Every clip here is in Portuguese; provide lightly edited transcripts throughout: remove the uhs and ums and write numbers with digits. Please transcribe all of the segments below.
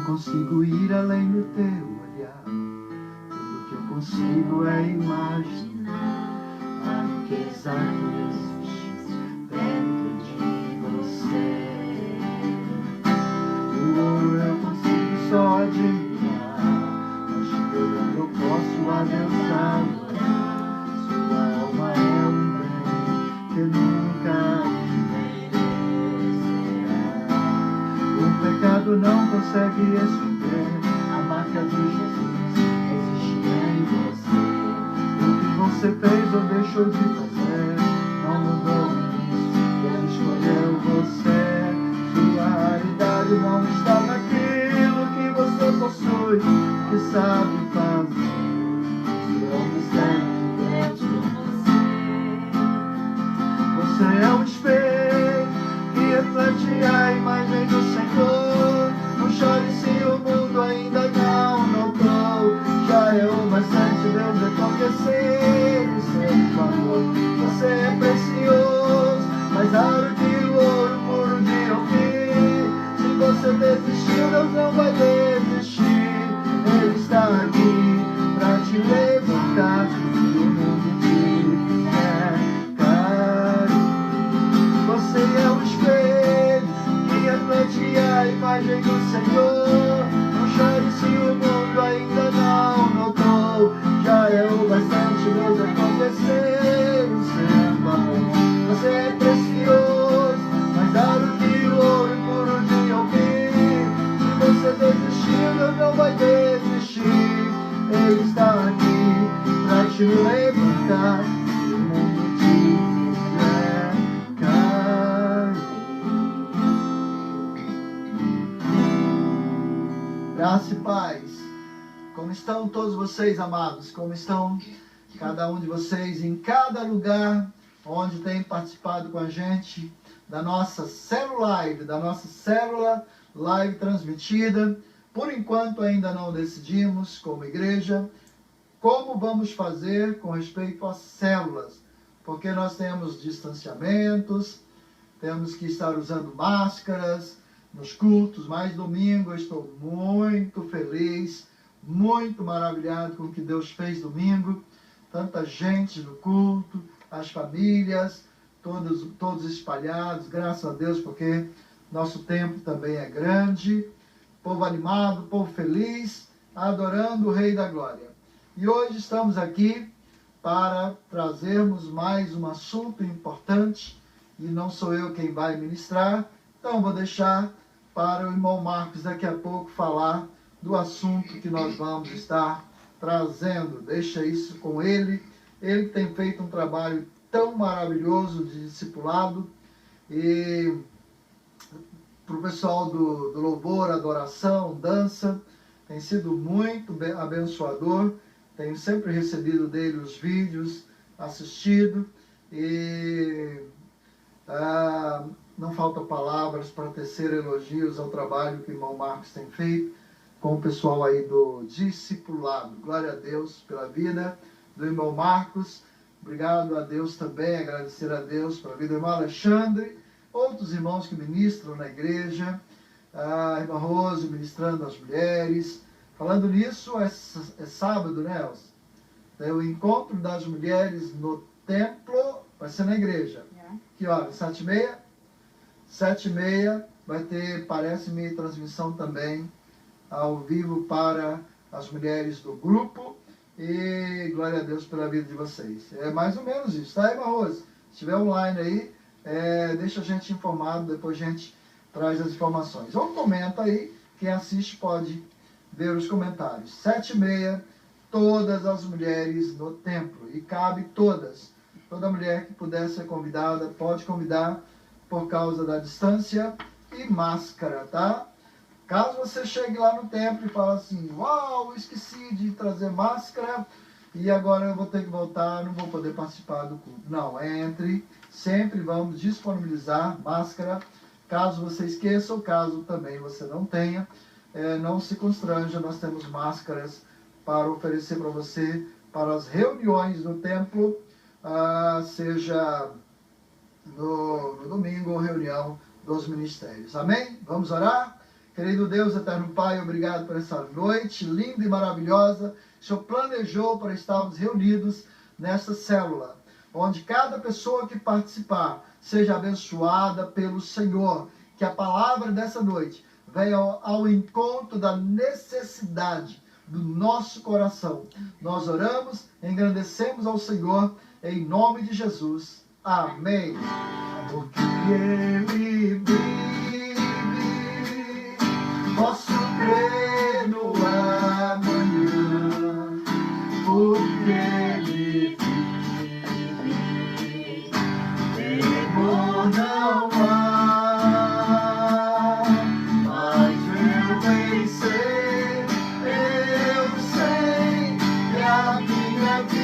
consigo ir além do teu olhar. Tudo que eu consigo é imaginar a riqueza que existe dentro de você. O ouro eu consigo só admirar, mas eu posso a Deus adorar. Sua alma é um bem que nunca envelhecerá. O pecado não consegue esconder a marca de Jesus existe em você. O que você fez ou deixou de fazer não mudou isso, Deus escolheu você. Sua raridade não está naquilo que você possui, que sabe fazer. Seu mistério de Deus com você. Você é um espelho que reflete a imagem do Senhor. Não chore se o mundo ainda não notou. Já é o bastante Deus reconhecer o seu valor. Você é precioso, mais raro que o ouro puro de Ofir. Se você desistiu, Deus não vai desistir. Ele está aqui pra te levantar. Se o mundo te quer cair. Você é um espelho que reflete a imagem do Senhor. Não chore se o mundo ainda não notou. Já é o bastante Deus acontecer o seu valor. Você é precioso, mais raro que o ouro puro de Ofir. Se você desistiu, Deus não vai desistir. Ele está aqui pra te levantar. Se o mundo te fizer cair. Graça e paz. Como estão todos vocês, amados? Como estão cada um de vocês em cada lugar onde tem participado com a gente da nossa célula live transmitida? Por enquanto ainda não decidimos, como igreja, como vamos fazer com respeito às células, porque nós temos distanciamentos, temos que estar usando máscaras nos cultos, mas domingo eu estou muito feliz, muito maravilhado com o que Deus fez domingo. Tanta gente no culto, as famílias, todos espalhados, graças a Deus, porque nosso tempo também é grande. Povo animado, povo feliz, adorando o Rei da Glória. E hoje estamos aqui para trazermos mais um assunto importante, e não sou eu quem vai ministrar, então vou deixar para o irmão Marcos daqui a pouco falar do assunto que nós vamos estar trazendo. Deixa isso com ele. Ele tem feito um trabalho tão maravilhoso de discipulado. E para o pessoal do louvor, adoração, dança, tem sido muito abençoador. Tenho sempre recebido dele os vídeos, assistido. E não faltam palavras para tecer elogios ao trabalho que o irmão Marcos tem feito com o pessoal aí do discipulado. Glória a Deus pela vida do irmão Marcos. Obrigado a Deus também, agradecer a Deus pela vida do irmão Alexandre, outros irmãos que ministram na igreja, a irmã Rose ministrando as mulheres. Falando nisso, é sábado, né, Elza? É o encontro das mulheres no templo, vai ser na igreja. Que horas? 7h30? 7h30 vai ter, parece-me, transmissão também ao vivo para as mulheres do grupo. E glória a Deus pela vida de vocês. É mais ou menos isso, tá, irmã Rose? Se estiver online aí, deixa a gente informado, depois a gente traz as informações. Ou comenta aí, quem assiste pode ver os comentários. 7h30, todas as mulheres no templo. E cabe todas. Toda mulher que puder ser convidada, pode convidar por causa da distância e máscara, tá? Caso você chegue lá no templo e fale assim, uau, esqueci de trazer máscara e agora eu vou ter que voltar, não vou poder participar do culto. Não, entre, sempre vamos disponibilizar máscara, caso você esqueça ou caso também você não tenha, não se constranja, nós temos máscaras para oferecer para você, para as reuniões no templo, seja no domingo ou reunião dos ministérios. Amém? Vamos orar? Querido Deus, eterno Pai, obrigado por essa noite linda e maravilhosa. O Senhor planejou para estarmos reunidos nessa célula, onde cada pessoa que participar seja abençoada pelo Senhor. Que a palavra dessa noite venha ao encontro da necessidade do nosso coração. Nós oramos, engrandecemos ao Senhor, em nome de Jesus. Amém. Porque Ele vive, posso crer no amanhã. Porque Ele vive, temor não há. Mas eu vencer, eu sei que a minha vida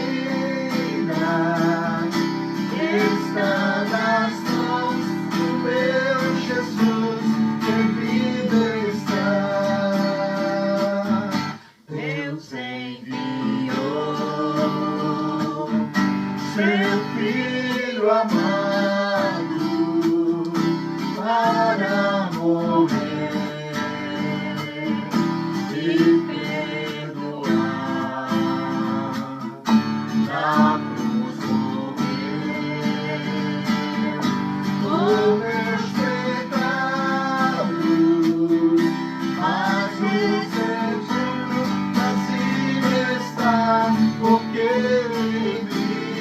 está nas mãos do meu Jesus, que vive está. Deus enviou seu Filho amado para morrer e perdoar. Na cruz por meus pecados, mas o seu juro assim está, porque Ele vive,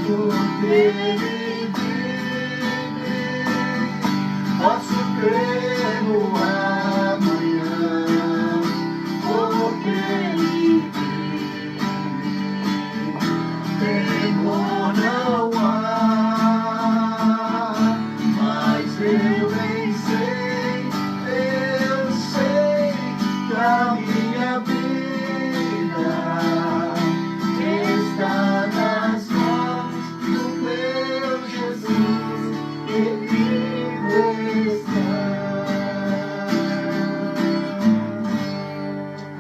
porque Ele vive, posso crer no amanhã, porque Ele vive, temor não há. Eu vencer, eu sei que a minha vida está nas mãos do meu Jesus, que vive está.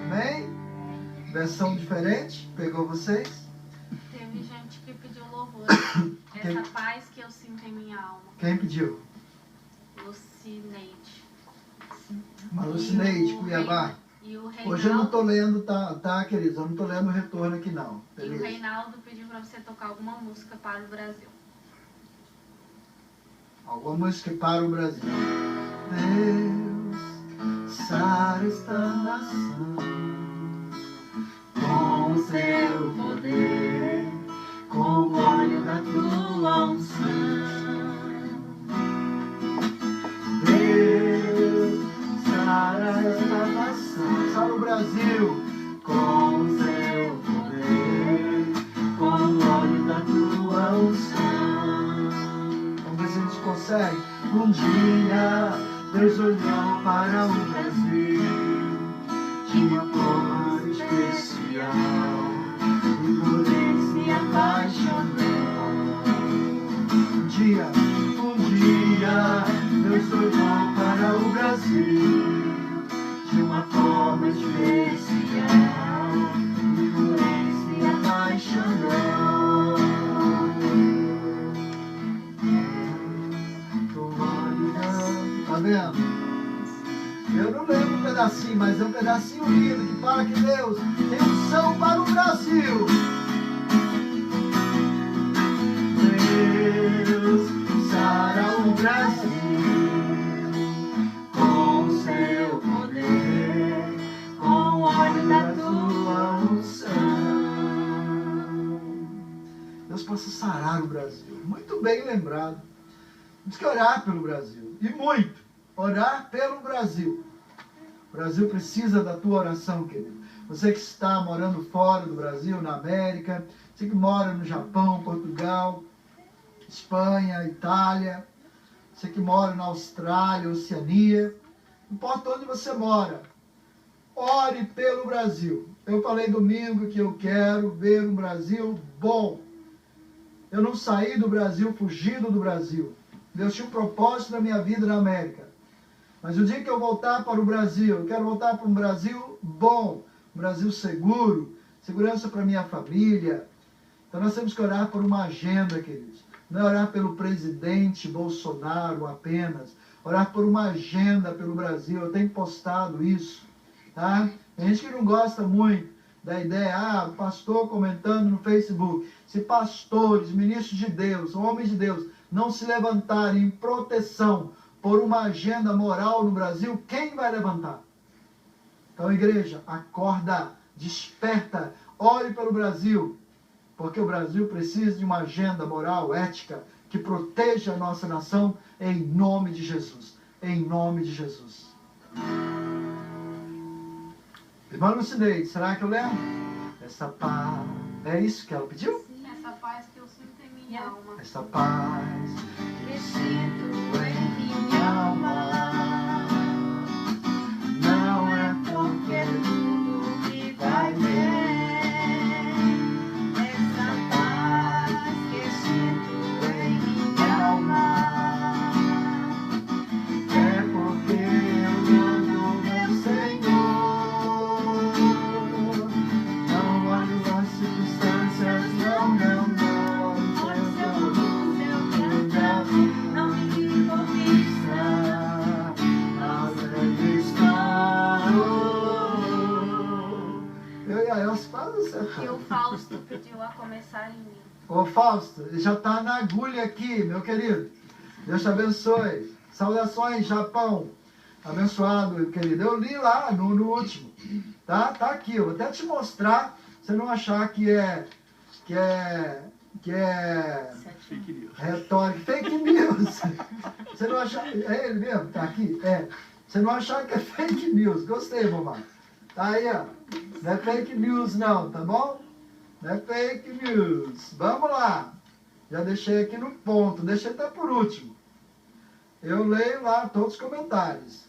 Amém? Versão diferente? Pegou vocês? Teve gente que pediu louvor. Essa paz que eu sinto em minha alma. Quem pediu? Lucineide. Uma Lucineide, Cuiabá. E o Reinaldo, hoje eu não estou lendo, tá, queridos? Eu não estou lendo o retorno aqui, não. Beleza? E o Reinaldo pediu para você tocar alguma música para o Brasil. Alguma música para o Brasil. Deus, sara esta nação com o seu poder, com o óleo da tua unção. Deus, sara esta nação, sara o Brasil, com o seu poder, com o óleo da tua unção. Vamos ver se a gente consegue. Um dia, Deus olhou para o Brasil de uma forma especial e por ele se apaixonou. Um dia, Deus olhou para o Brasil de uma forma especial e por ele se apaixonou. Tá vendo? Eu não lembro um pedacinho, mas é um pedacinho lindo que fala que Deus tem unção para o Brasil. Deus sara o Brasil com o seu poder, com o óleo da tua unção. Deus possa sarar o Brasil. Muito bem lembrado. Temos que orar pelo Brasil. E muito. Orar pelo Brasil. O Brasil precisa da tua oração, querido. Você que está morando fora do Brasil, na América, você que mora no Japão, Portugal, Espanha, Itália, você que mora na Austrália, Oceania, não importa onde você mora, ore pelo Brasil. Eu falei domingo que eu quero ver um Brasil bom. Eu não saí do Brasil fugindo do Brasil. Deus tinha um propósito na minha vida na América. Mas o dia que eu voltar para o Brasil, eu quero voltar para um Brasil bom, um Brasil seguro, segurança para minha família. Então nós temos que orar por uma agenda, queridos. Não é orar pelo presidente Bolsonaro apenas. orar por uma agenda pelo Brasil. Eu tenho postado isso, tá? Tem gente que não gosta muito da ideia, pastor comentando no Facebook. Se pastores, ministros de Deus, homens de Deus, não se levantarem em proteção por uma agenda moral no Brasil, quem vai levantar? Então, igreja, acorda, desperta, ore pelo Brasil, porque o Brasil precisa de uma agenda moral, ética, que proteja a nossa nação, em nome de Jesus. Em nome de Jesus. Irmã Lucineide, será que eu lembro? Essa paz, é isso que ela pediu? Sim, essa paz que eu sinto em minha alma. Essa paz Que sinto em minha alma. não é porque tudo me vai bem. Essa paz que sinto em minha alma. É porque eu amo meu Senhor. Não olho as circunstâncias, não. Não me guie por vista. Eu e a Elsa quase Que o acertamos. Fausto pediu a começar em mim. Ô Fausto, ele já está na agulha aqui, meu querido. Deus te abençoe. Saudações, Japão. Abençoado, querido. Eu li lá no último. Tá aqui, eu vou até te mostrar, pra você não achar que é retórica. Fake news. Você não achar. É ele mesmo? Tá aqui? É. Você não achar que é fake news. Gostei, mamãe. Tá aí, ó. Não é fake news, não, tá bom? Não é fake news. Vamos lá. Já deixei aqui no ponto. Deixei até por último. Eu leio lá todos os comentários.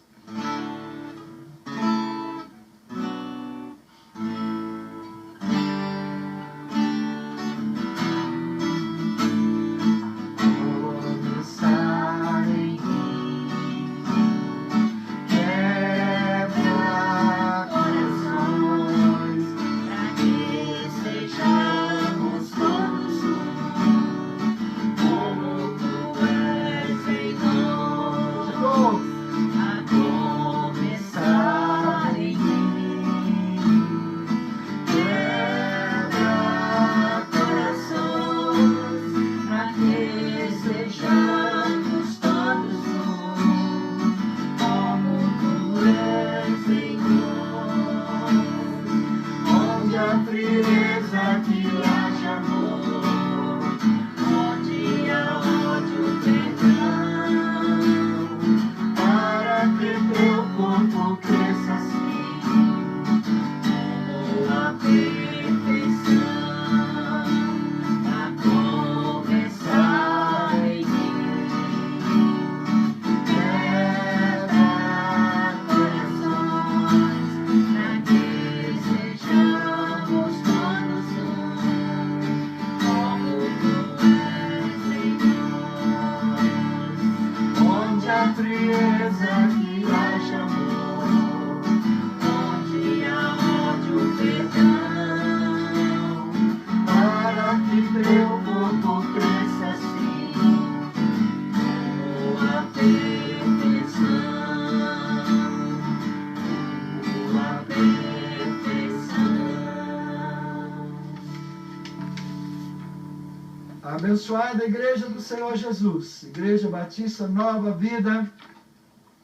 Abençoada Igreja do Senhor Jesus, Igreja Batista Nova Vida,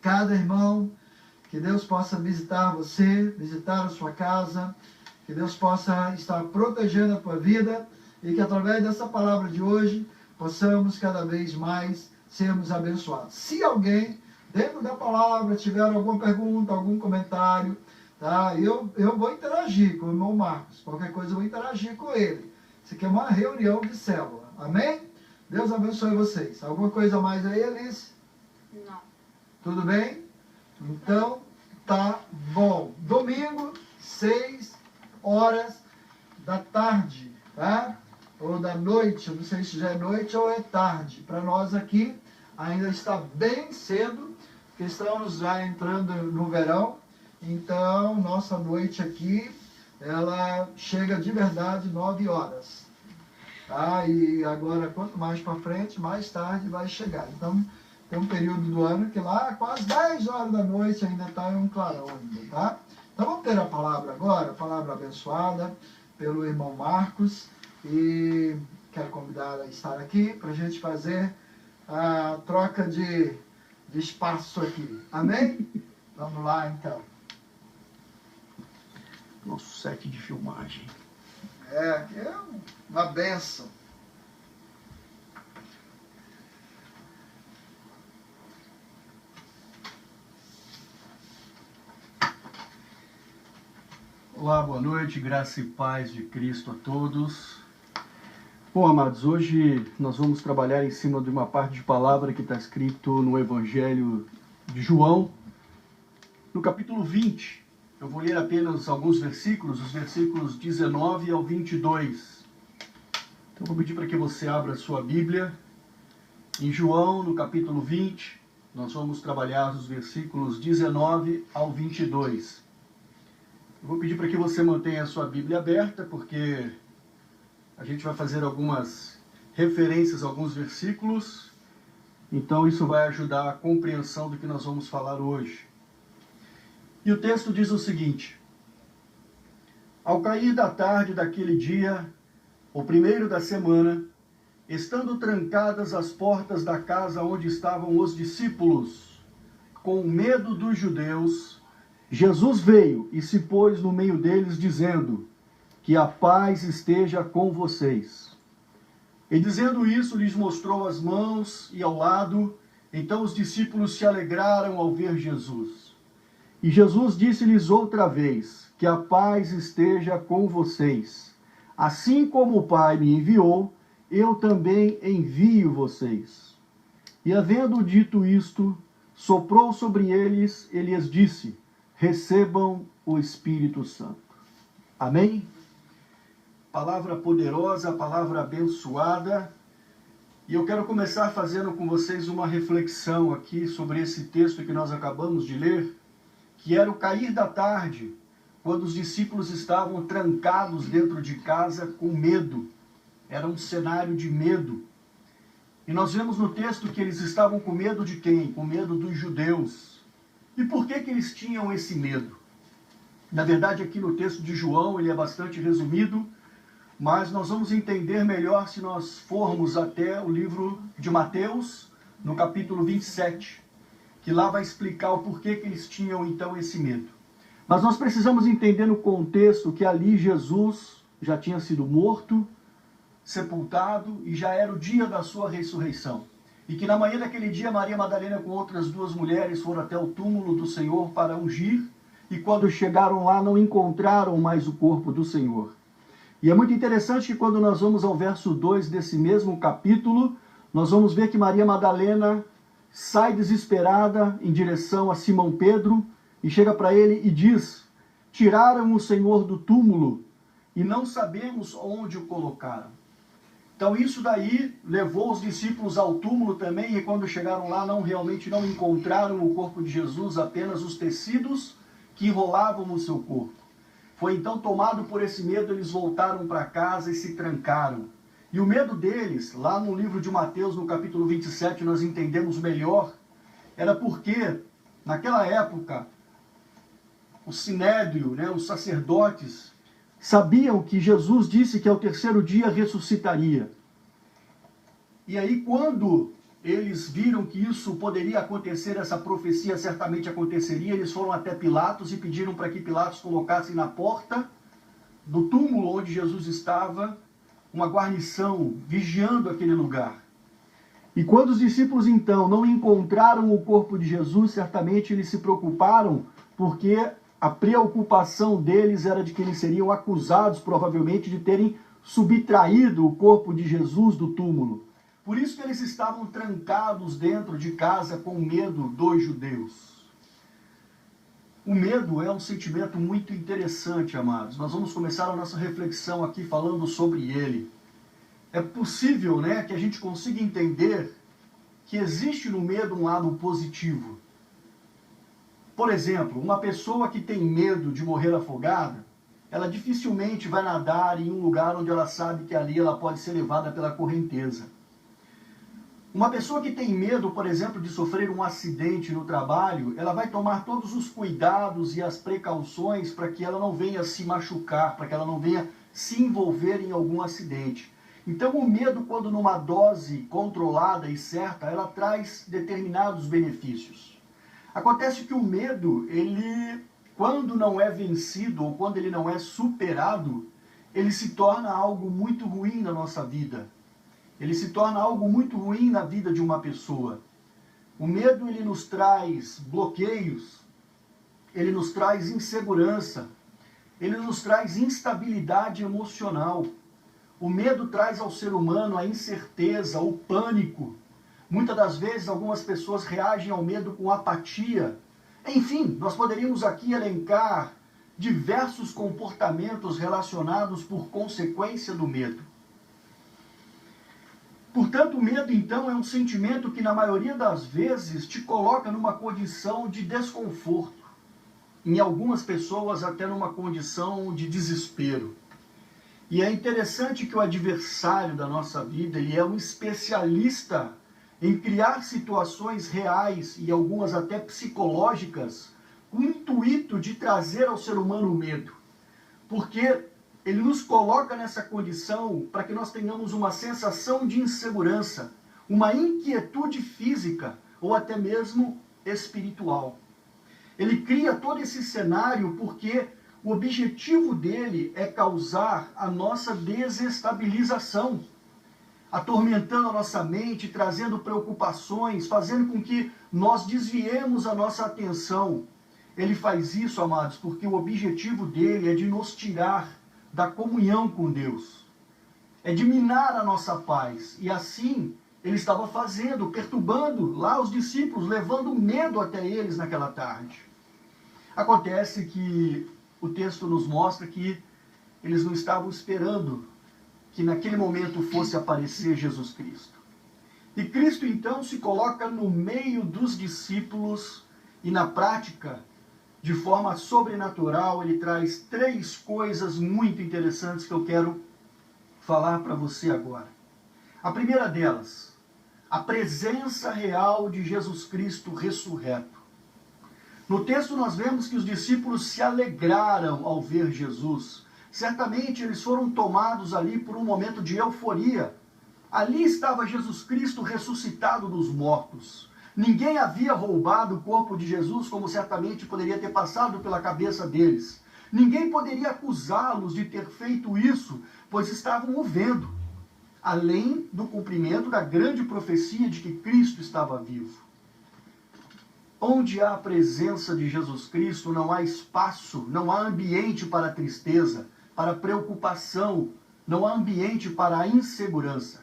cada irmão, que Deus possa visitar você, visitar a sua casa, que Deus possa estar protegendo a tua vida e que através dessa palavra de hoje possamos cada vez mais sermos abençoados. Se alguém dentro da palavra tiver alguma pergunta, algum comentário, tá? Eu vou interagir com o irmão Marcos, qualquer coisa eu vou interagir com ele. Isso aqui é uma reunião de célula. Amém? Deus abençoe vocês. Alguma coisa mais aí, Alice? Não. Tudo bem? Então, tá bom. Domingo, 6 horas da tarde, tá? Ou da noite, eu não sei se já é noite ou é tarde. Para nós aqui, ainda está bem cedo, porque estamos já entrando no verão. Então, nossa noite aqui, ela chega de verdade 9 horas. Tá? E agora, quanto mais para frente, mais tarde vai chegar. Então, tem um período do ano que lá, quase 10 horas da noite, ainda está em um clarão ainda, tá? Então vamos ter a palavra agora, a palavra abençoada pelo irmão Marcos, e quero convidar a estar aqui para a gente fazer a troca de espaço aqui. Amém? Vamos lá, então. Nosso set de filmagem. Aqui é uma benção. Olá, boa noite, graça e paz de Cristo a todos. Bom, amados, hoje nós vamos trabalhar em cima de uma parte de palavra que está escrito no Evangelho de João, no capítulo 20. Eu vou ler apenas alguns versículos, os versículos 19 ao 22. Então, eu vou pedir para que você abra a sua Bíblia. Em João, no capítulo 20, nós vamos trabalhar os versículos 19 ao 22. Eu vou pedir para que você mantenha a sua Bíblia aberta, porque a gente vai fazer algumas referências a alguns versículos. Então, isso vai ajudar a compreensão do que nós vamos falar hoje. E o texto diz o seguinte: ao cair da tarde daquele dia, o primeiro da semana, estando trancadas as portas da casa onde estavam os discípulos, com medo dos judeus, Jesus veio e se pôs no meio deles, dizendo: que a paz esteja com vocês. E dizendo isso, lhes mostrou as mãos e ao lado. Então os discípulos se alegraram ao ver Jesus. E Jesus disse-lhes outra vez: que a paz esteja com vocês. Assim como o Pai me enviou, eu também envio vocês. E havendo dito isto, soprou sobre eles e lhes disse: recebam o Espírito Santo. Amém? Palavra poderosa, palavra abençoada. E eu quero começar fazendo com vocês uma reflexão aqui sobre esse texto que nós acabamos de ler, que era o cair da tarde, quando os discípulos estavam trancados dentro de casa com medo. Era um cenário de medo. E nós vemos no texto que eles estavam com medo de quem? Com medo dos judeus. E por que eles tinham esse medo? Na verdade, aqui no texto de João, ele é bastante resumido, mas nós vamos entender melhor se nós formos até o livro de Mateus, no capítulo 27, que lá vai explicar o porquê que eles tinham então esse medo. Mas nós precisamos entender no contexto que ali Jesus já tinha sido morto, sepultado, e já era o dia da sua ressurreição. E que na manhã daquele dia, Maria Madalena com outras duas mulheres foram até o túmulo do Senhor para ungir, e quando chegaram lá não encontraram mais o corpo do Senhor. E é muito interessante que quando nós vamos ao verso 2 desse mesmo capítulo, nós vamos ver que Maria Madalena sai desesperada em direção a Simão Pedro, e chega para ele e diz: tiraram o Senhor do túmulo, e não sabemos onde o colocaram. Então isso daí levou os discípulos ao túmulo também, e quando chegaram lá realmente não encontraram o corpo de Jesus, apenas os tecidos que enrolavam no seu corpo. Foi então tomado por esse medo, eles voltaram para casa e se trancaram. E o medo deles, lá no livro de Mateus, no capítulo 27, nós entendemos melhor, era porque naquela época o sinédrio, os sacerdotes, sabiam que Jesus disse que ao terceiro dia ressuscitaria. E aí quando eles viram que isso poderia acontecer, essa profecia certamente aconteceria, eles foram até Pilatos e pediram para que Pilatos colocasse na porta do túmulo onde Jesus estava uma guarnição vigiando aquele lugar. E quando os discípulos então não encontraram o corpo de Jesus, certamente eles se preocuparam, porque a preocupação deles era de que eles seriam acusados, provavelmente, de terem subtraído o corpo de Jesus do túmulo. Por isso que eles estavam trancados dentro de casa com medo dos judeus. O medo é um sentimento muito interessante, amados. Nós vamos começar a nossa reflexão aqui falando sobre ele. É possível, que a gente consiga entender que existe no medo um lado positivo. Por exemplo, uma pessoa que tem medo de morrer afogada, ela dificilmente vai nadar em um lugar onde ela sabe que ali ela pode ser levada pela correnteza. Uma pessoa que tem medo, por exemplo, de sofrer um acidente no trabalho, ela vai tomar todos os cuidados e as precauções para que ela não venha se machucar, para que ela não venha se envolver em algum acidente. Então o medo, quando numa dose controlada e certa, ela traz determinados benefícios. Acontece que o medo, ele, quando não é vencido ou quando ele não é superado, ele se torna algo muito ruim na nossa vida. Ele se torna algo muito ruim na vida de uma pessoa. O medo, ele nos traz bloqueios, ele nos traz insegurança, ele nos traz instabilidade emocional. O medo traz ao ser humano a incerteza, o pânico. Muitas das vezes, algumas pessoas reagem ao medo com apatia. Enfim, nós poderíamos aqui elencar diversos comportamentos relacionados por consequência do medo. Portanto, o medo, então, é um sentimento que, na maioria das vezes, te coloca numa condição de desconforto. Em algumas pessoas, até numa condição de desespero. E é interessante que o adversário da nossa vida, ele é um especialista em criar situações reais e algumas até psicológicas, com o intuito de trazer ao ser humano o medo. Porque ele nos coloca nessa condição para que nós tenhamos uma sensação de insegurança, uma inquietude física ou até mesmo espiritual. Ele cria todo esse cenário porque o objetivo dele é causar a nossa desestabilização, atormentando a nossa mente, trazendo preocupações, fazendo com que nós desviemos a nossa atenção. Ele faz isso, amados, porque o objetivo dele é de nos tirar da comunhão com Deus. É de minar a nossa paz. E assim ele estava fazendo, perturbando lá os discípulos, levando medo até eles naquela tarde. Acontece que o texto nos mostra que eles não estavam esperando que naquele momento fosse aparecer Jesus Cristo. E Cristo então se coloca no meio dos discípulos e na prática, de forma sobrenatural, ele traz 3 coisas muito interessantes que eu quero falar para você agora. A primeira delas, a presença real de Jesus Cristo ressurreto. No texto nós vemos que os discípulos se alegraram ao ver Jesus. Certamente eles foram tomados ali por um momento de euforia. Ali estava Jesus Cristo ressuscitado dos mortos. Ninguém havia roubado o corpo de Jesus, como certamente poderia ter passado pela cabeça deles. Ninguém poderia acusá-los de ter feito isso, pois estavam o vendo. Além do cumprimento da grande profecia de que Cristo estava vivo. Onde há a presença de Jesus Cristo, não há espaço, não há ambiente para a tristeza, para a preocupação, não há ambiente para a insegurança.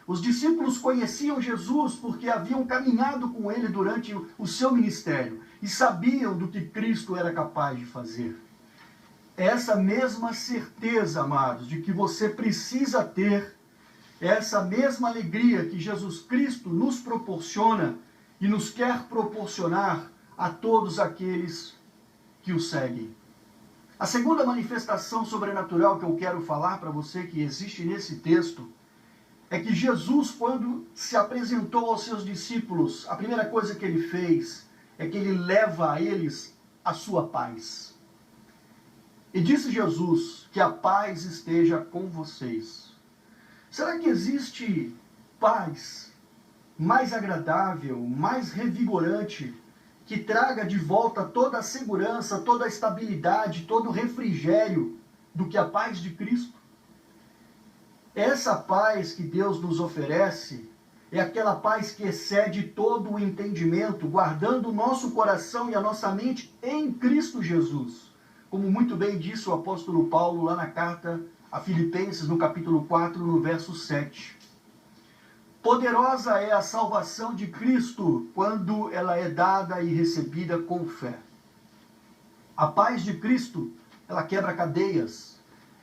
Os discípulos conheciam Jesus porque haviam caminhado com ele durante o seu ministério e sabiam do que Cristo era capaz de fazer. Essa mesma certeza, amados, de que você precisa ter, essa mesma alegria que Jesus Cristo nos proporciona e nos quer proporcionar a todos aqueles que o seguem. A segunda manifestação sobrenatural que eu quero falar para você, que existe nesse texto, é que Jesus, quando se apresentou aos seus discípulos, a primeira coisa que ele fez é que ele leva a eles a sua paz. E disse Jesus que a paz esteja com vocês. Será que existe paz mais agradável, mais revigorante, que traga de volta toda a segurança, toda a estabilidade, todo o refrigério do que a paz de Cristo? Essa paz que Deus nos oferece é aquela paz que excede todo o entendimento, guardando o nosso coração e a nossa mente em Cristo Jesus. Como muito bem disse o apóstolo Paulo lá na carta a Filipenses, no capítulo 4, no verso 7. Poderosa é a salvação de Cristo quando ela é dada e recebida com fé. A paz de Cristo, ela quebra cadeias,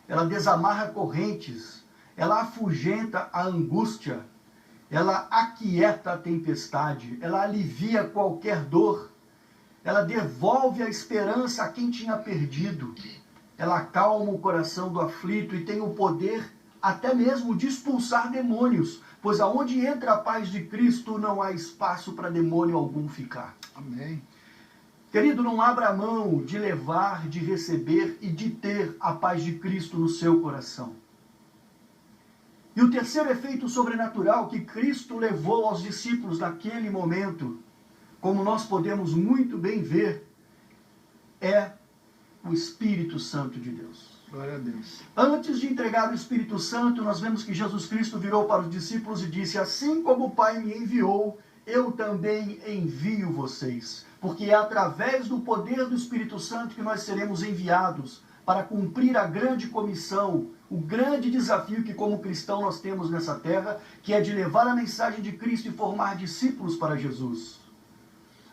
ela desamarra correntes, ela afugenta a angústia, ela aquieta a tempestade, ela alivia qualquer dor, ela devolve a esperança a quem tinha perdido, ela acalma o coração do aflito e tem o poder até mesmo de expulsar demônios, pois aonde entra a paz de Cristo não há espaço para demônio algum ficar. Amém. Querido, não abra mão de levar, de receber e de ter a paz de Cristo no seu coração. E o terceiro efeito sobrenatural que Cristo levou aos discípulos naquele momento, como nós podemos muito bem ver, é o Espírito Santo de Deus. Glória a Deus. Antes de entregar o Espírito Santo, nós vemos que Jesus Cristo virou para os discípulos e disse: assim como o Pai me enviou, eu também envio vocês. Porque é através do poder do Espírito Santo que nós seremos enviados para cumprir a grande comissão, o grande desafio que como cristão nós temos nessa terra, que é de levar a mensagem de Cristo e formar discípulos para Jesus.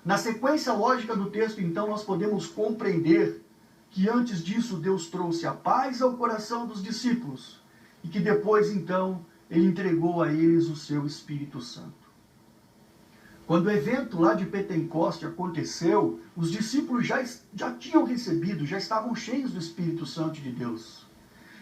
Na sequência lógica do texto, então, nós podemos compreender que antes disso Deus trouxe a paz ao coração dos discípulos e que depois, então, Ele entregou a eles o seu Espírito Santo. Quando o evento lá de Pentecoste aconteceu, os discípulos já tinham recebido, já estavam cheios do Espírito Santo de Deus.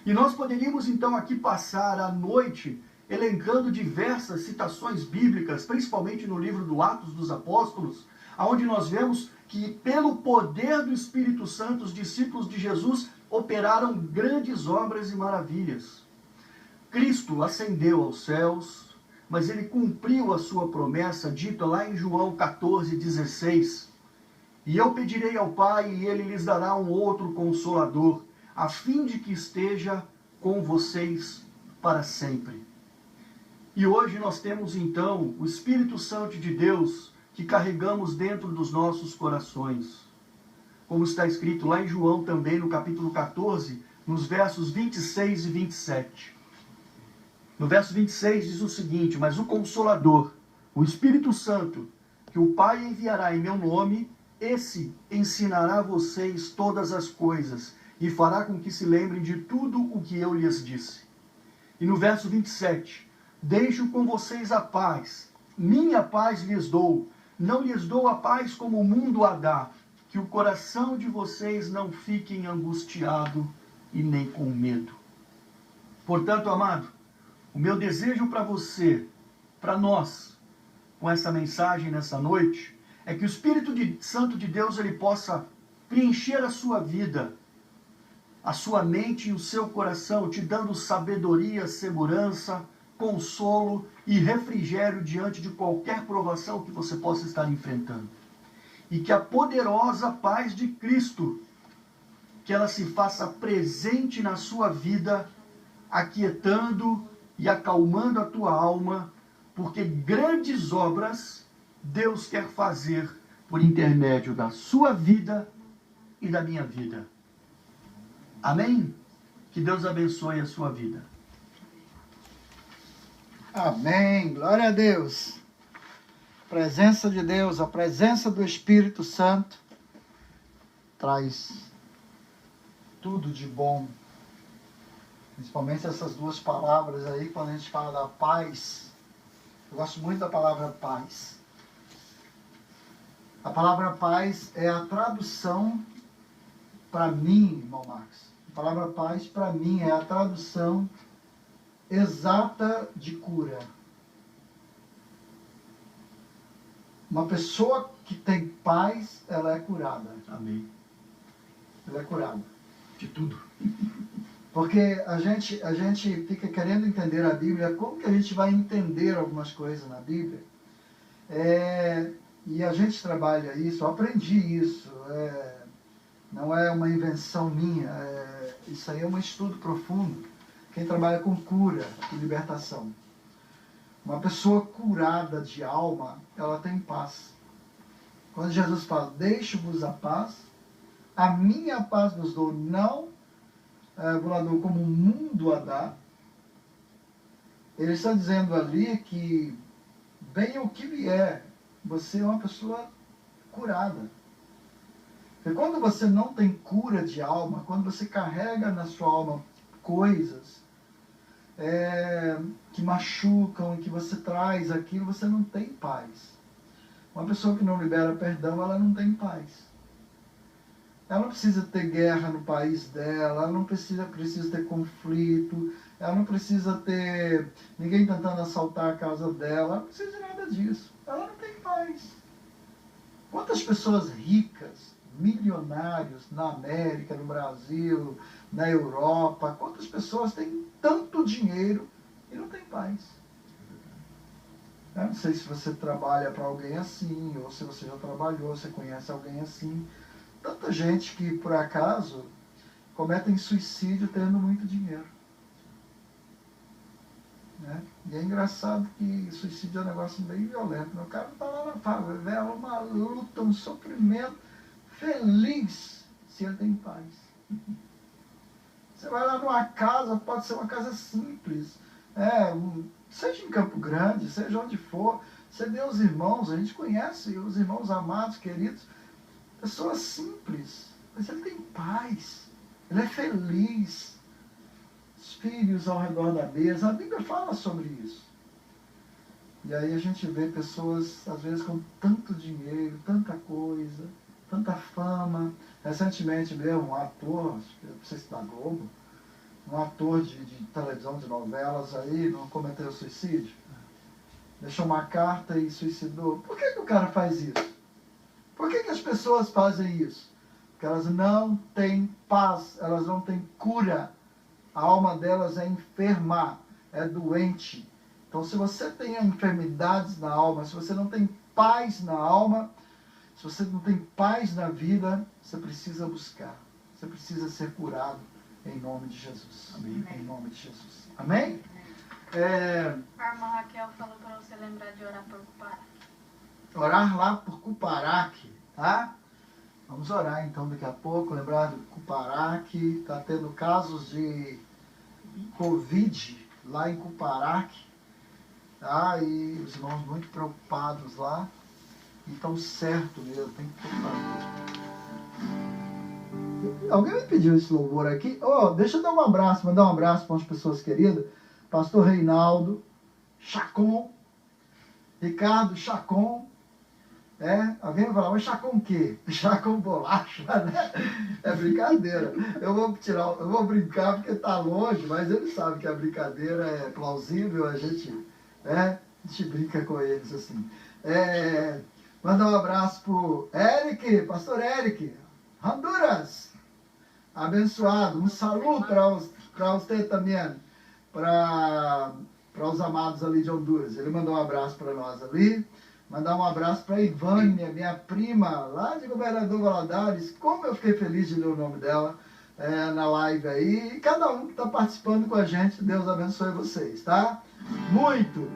E nós poderíamos então aqui passar a noite elencando diversas citações bíblicas, principalmente no livro do Atos dos Apóstolos, onde nós vemos que pelo poder do Espírito Santo os discípulos de Jesus operaram grandes obras e maravilhas. Cristo ascendeu aos céus, mas ele cumpriu a sua promessa dita lá em João 14,16. E eu pedirei ao Pai e ele lhes dará um outro Consolador, a fim de que esteja com vocês para sempre. E hoje nós temos então o Espírito Santo de Deus que carregamos dentro dos nossos corações. Como está escrito lá em João também no capítulo 14, nos versos 26 e 27. No verso 26 diz o seguinte: mas o Consolador, o Espírito Santo, que o Pai enviará em meu nome, esse ensinará a vocês todas as coisas e fará com que se lembrem de tudo o que eu lhes disse. E no verso 27, deixo com vocês a paz, minha paz lhes dou, não lhes dou a paz como o mundo a dá, que o coração de vocês não fique angustiado e nem com medo. Portanto, amado, o meu desejo para você, para nós, com essa mensagem nessa noite, é que o Espírito Santo de Deus ele possa preencher a sua vida, a sua mente e o seu coração, te dando sabedoria, segurança, consolo e refrigério diante de qualquer provação que você possa estar enfrentando. E que a poderosa paz de Cristo, que ela se faça presente na sua vida, aquietando e acalmando a tua alma, porque grandes obras Deus quer fazer por intermédio da sua vida e da minha vida. Amém? Que Deus abençoe a sua vida. Amém. Glória a Deus. A presença de Deus, a presença do Espírito Santo traz tudo de bom. Principalmente essas duas palavras aí, quando a gente fala da paz. Eu gosto muito da palavra paz. A palavra paz é a tradução para mim, irmão Marcos. A palavra paz para mim é a tradução exata de cura. Uma pessoa que tem paz, ela é curada. Amém. Ela é curada. De tudo. Porque a gente fica querendo entender a Bíblia, como que a gente vai entender algumas coisas na Bíblia? E a gente trabalha isso, eu aprendi isso, não é uma invenção minha, isso aí é um estudo profundo. Quem trabalha com cura e libertação. Uma pessoa curada de alma, ela tem paz. Quando Jesus fala, deixo-vos a paz, a minha paz vos dou, não como o mundo a dá. Ele está dizendo ali que, venha o que vier, você é uma pessoa curada. Porque quando você não tem cura de alma, quando você carrega na sua alma coisas que machucam, que você traz aquilo, você não tem paz. Uma pessoa que não libera perdão, ela não tem paz. Ela não precisa ter guerra no país dela, ela não precisa ter conflito, ela não precisa ter ninguém tentando assaltar a casa dela, ela não precisa de nada disso. Ela não tem paz. Quantas pessoas ricas, milionários na América, no Brasil, na Europa, quantas pessoas têm tanto dinheiro e não têm paz? Eu não sei se você trabalha para alguém assim, ou se você já trabalhou, você conhece alguém assim. Tanta gente que, por acaso, cometem suicídio tendo muito dinheiro. Né? E é engraçado que suicídio é um negócio bem violento. Né? O cara não está lá na favela, uma luta, um sofrimento, feliz se ele tem paz. Você vai lá numa casa, pode ser uma casa simples, seja em Campo Grande, seja onde for, você vê os irmãos, a gente conhece os irmãos amados, queridos, pessoas simples, mas ele tem paz, ele é feliz. Os filhos ao redor da mesa, a Bíblia fala sobre isso. E aí a gente vê pessoas, às vezes, com tanto dinheiro, tanta coisa, tanta fama. Recentemente mesmo, um ator, não sei se da Globo, um ator de televisão, de novelas aí, não cometeu suicídio. Deixou uma carta e suicidou. Por que o cara faz isso? Por que as pessoas fazem isso? Porque elas não têm paz, elas não têm cura. A alma delas é enferma, é doente. Então, se você tem enfermidades na alma, se você não tem paz na alma, se você não tem paz na vida, você precisa buscar. Você precisa ser curado em nome de Jesus. Amém. Em nome de Jesus. Amém? A irmã Raquel falou para você lembrar de orar por Cuparaque. Orar lá por Cuparaque, tá? Vamos orar então daqui a pouco, lembrar do Cuparaque, está tendo casos de Covid lá em Cuparaque, tá? E os irmãos muito preocupados lá, e estão certo mesmo, tem que preocupar. Alguém me pediu esse louvor aqui? Deixa eu dar um abraço, mandar um abraço para as pessoas queridas, pastor Reinaldo, Chacon, Ricardo Chacon. Alguém vai falar, mas chá com o quê? Chá com bolacha, né? É brincadeira. Eu vou brincar porque tá longe, mas eles sabem que a brincadeira é plausível, a gente brinca com eles assim. Mandar um abraço pro Eric, pastor Eric, Honduras, abençoado. Um saludo para você também, para os amados ali de Honduras. Ele mandou um abraço para nós ali. Mandar um abraço para a Ivânia, minha prima, lá de Governador Valadares. Como eu fiquei feliz de ler o nome dela na live aí. E cada um que está participando com a gente, Deus abençoe vocês, tá? Muito!